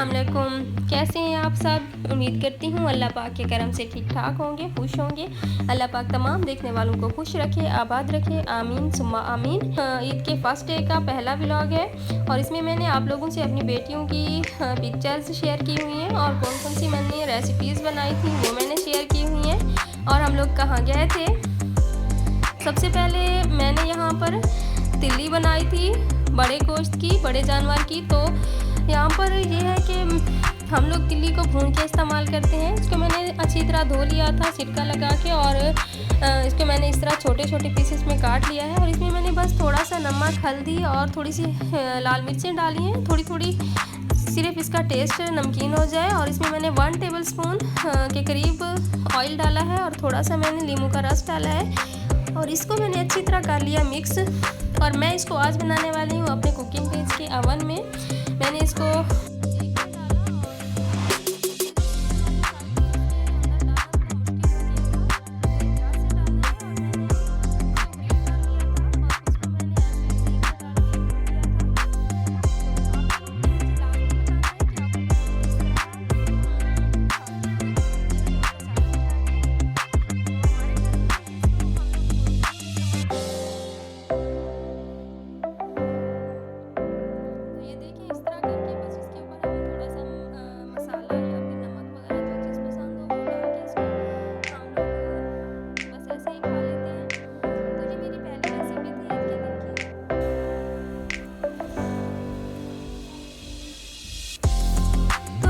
अस्सलाम वालेकुम। कैसे हैं आप सब? उम्मीद करती हूँ अल्लाह पाक के करम से ठीक ठाक होंगे, खुश होंगे। अल्लाह पाक तमाम देखने वालों को खुश रखे, आबाद रखे, आमीन सुम्मा आमीन। ईद के फर्स्ट डे का पहला व्लॉग है और इसमें मैंने आप लोगों से अपनी बेटियों की पिक्चर्स शेयर की हुई हैं और कौन कौन सी मैंने रेसिपीज़ बनाई थी वो मैंने शेयर की हुई हैं और हम लोग कहाँ गए थे। सबसे पहले मैंने यहाँ पर तिल्ली बनाई थी बड़े गोश्त की, बड़े जानवर की। तो यहाँ पर ये है कि हम लोग तिल्ली को भून के इस्तेमाल करते हैं। इसको मैंने अच्छी तरह धो लिया था सिरका लगा के और इसको मैंने इस तरह छोटे छोटे पीसेस में काट लिया है और इसमें मैंने बस थोड़ा सा नमक, हल्दी और थोड़ी सी लाल मिर्चें डाली हैं, थोड़ी थोड़ी, सिर्फ इसका टेस्ट नमकीन हो जाए। और इसमें मैंने 1 टेबलस्पून के करीब ऑयल डाला है और थोड़ा सा मैंने नींबू का रस डाला है और इसको मैंने अच्छी तरह कर लिया मिक्स। और मैं इसको आज बनाने वाली हूँ अपने कुकिंग पेज के ओवन में। मैंने इसको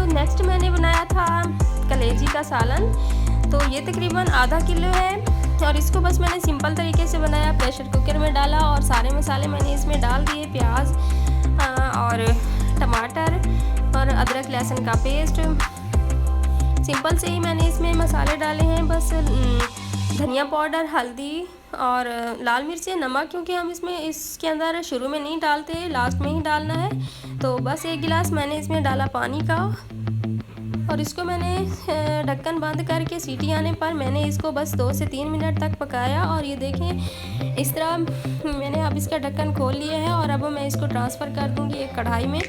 नेक्स्ट मैंने बनाया था कलेजी का सालन। तो ये तकरीबन आधा किलो है और इसको बस मैंने सिंपल तरीके से बनाया। प्रेशर कुकर में डाला और सारे मसाले मैंने इसमें डाल दिए, प्याज और टमाटर और अदरक लहसुन का पेस्ट। सिंपल से ही मैंने इसमें मसाले डाले हैं, बस धनिया पाउडर, हल्दी और लाल मिर्चें, नमक, क्योंकि हम इसके अंदर शुरू में नहीं डालते, लास्ट में ही डालना है। तो बस 1 गिलास मैंने इसमें डाला पानी का और इसको मैंने ढक्कन बंद करके सीटी आने पर मैंने इसको बस 2 से 3 मिनट तक पकाया। और ये देखें इस तरह मैंने अब इसका ढक्कन खोल लिया है और अब मैं इसको ट्रांसफ़र कर दूंगी एक कढ़ाई में।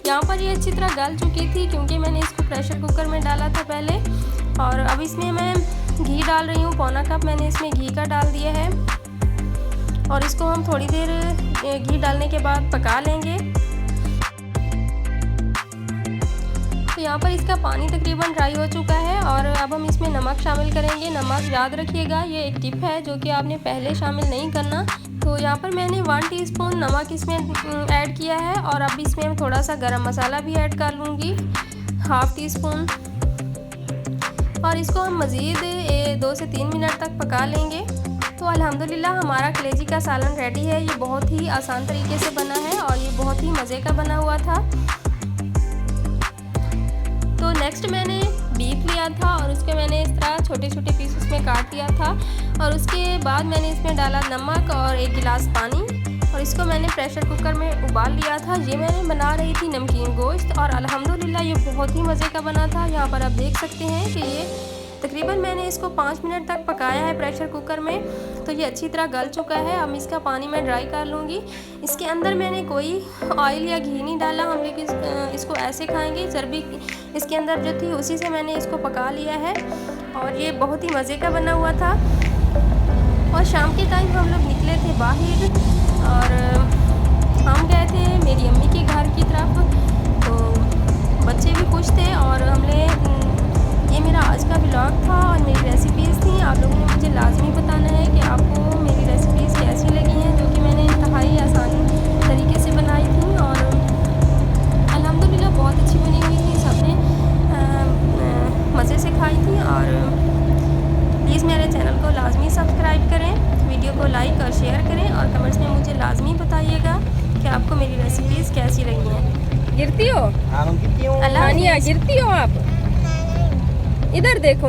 यहाँ पर ये अच्छी तरह गल चुकी थी क्योंकि मैंने इसको प्रेशर कुकर में डाला था पहले। और अब इसमें मैं घी डाल रही हूँ, पौना कप मैंने इसमें घी का डाल दिया है और इसको हम थोड़ी देर घी डालने के बाद पका लेंगे। तो यहाँ पर इसका पानी तकरीबन ड्राई हो चुका है और अब हम इसमें नमक शामिल करेंगे। नमक याद रखिएगा, ये एक टिप है जो कि आपने पहले शामिल नहीं करना। तो यहाँ पर मैंने 1 टीस्पून नमक इसमें ऐड किया है और अब इसमें थोड़ा सा गरम मसाला भी ऐड कर लूँगी, 1/2 टीस्पून। और इसको हम मज़ीद 2 से 3 मिनट तक पका लेंगे। तो अल्हम्दुलिल्लाह हमारा कलेजी का सालन रेडी है। ये बहुत ही आसान तरीके से बना है और ये बहुत ही मज़े का बना हुआ था। तो नेक्स्ट मैंने बीफ लिया था और उसके मैंने इस तरह छोटे छोटे पीसेस में काट दिया था और उसके बाद मैंने इसमें डाला नमक और 1 गिलास पानी और इसको मैंने प्रेशर कुकर में उबाल लिया था। ये मैंने बना रही थी नमकीन गोश्त और अल्हम्दुलिल्लाह ये बहुत ही मज़े का बना था। यहाँ पर आप देख सकते हैं कि ये तकरीबन मैंने इसको 5 मिनट तक पकाया है प्रेशर कुकर में। तो ये अच्छी तरह गल चुका है। अब इसका पानी मैं ड्राई कर लूँगी। इसके अंदर मैंने कोई ऑयल या घी नहीं डाला, हम लोग इसको ऐसे खाएंगे। चर्बी इसके अंदर जो थी उसी से मैंने इसको पका लिया है और ये बहुत ही मज़े का बना हुआ था। और शाम के टाइम हम लोग निकले थे बाहर और हम गए थे मेरी अम्मी के घर की तरफ। तो बच्चे भी खुश थे और हमने ये मेरा आज का व्लॉग था और मेरी रेसिपीज़ थी। आप लोगों ने मुझे लाजमी बताना है कि आपको मेरी रेसिपीज़ कैसी लगी हैं, जो कि मैंने इंतहाई आसान तरीके से बनाई थी और अल्हम्दुलिल्लाह बहुत अच्छी बनी हुई थी, सबने मज़े से खाई थी। और प्लीज़ मेरे चैनल को लाजमी सब्सक्राइब करें, वीडियो को लाइक और शेयर करें और कमेंट्स में मुझे लाजमी बताइएगा कि आपको मेरी रेसिपीज़ कैसी लगी हैं। गिरती हो? अल्लाह, गिरती हो आप? इधर देखो,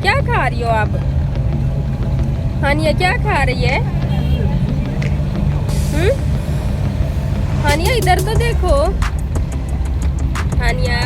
क्या खा रही हो आप? हानिया क्या खा रही है? हानिया इधर तो देखो। हानिया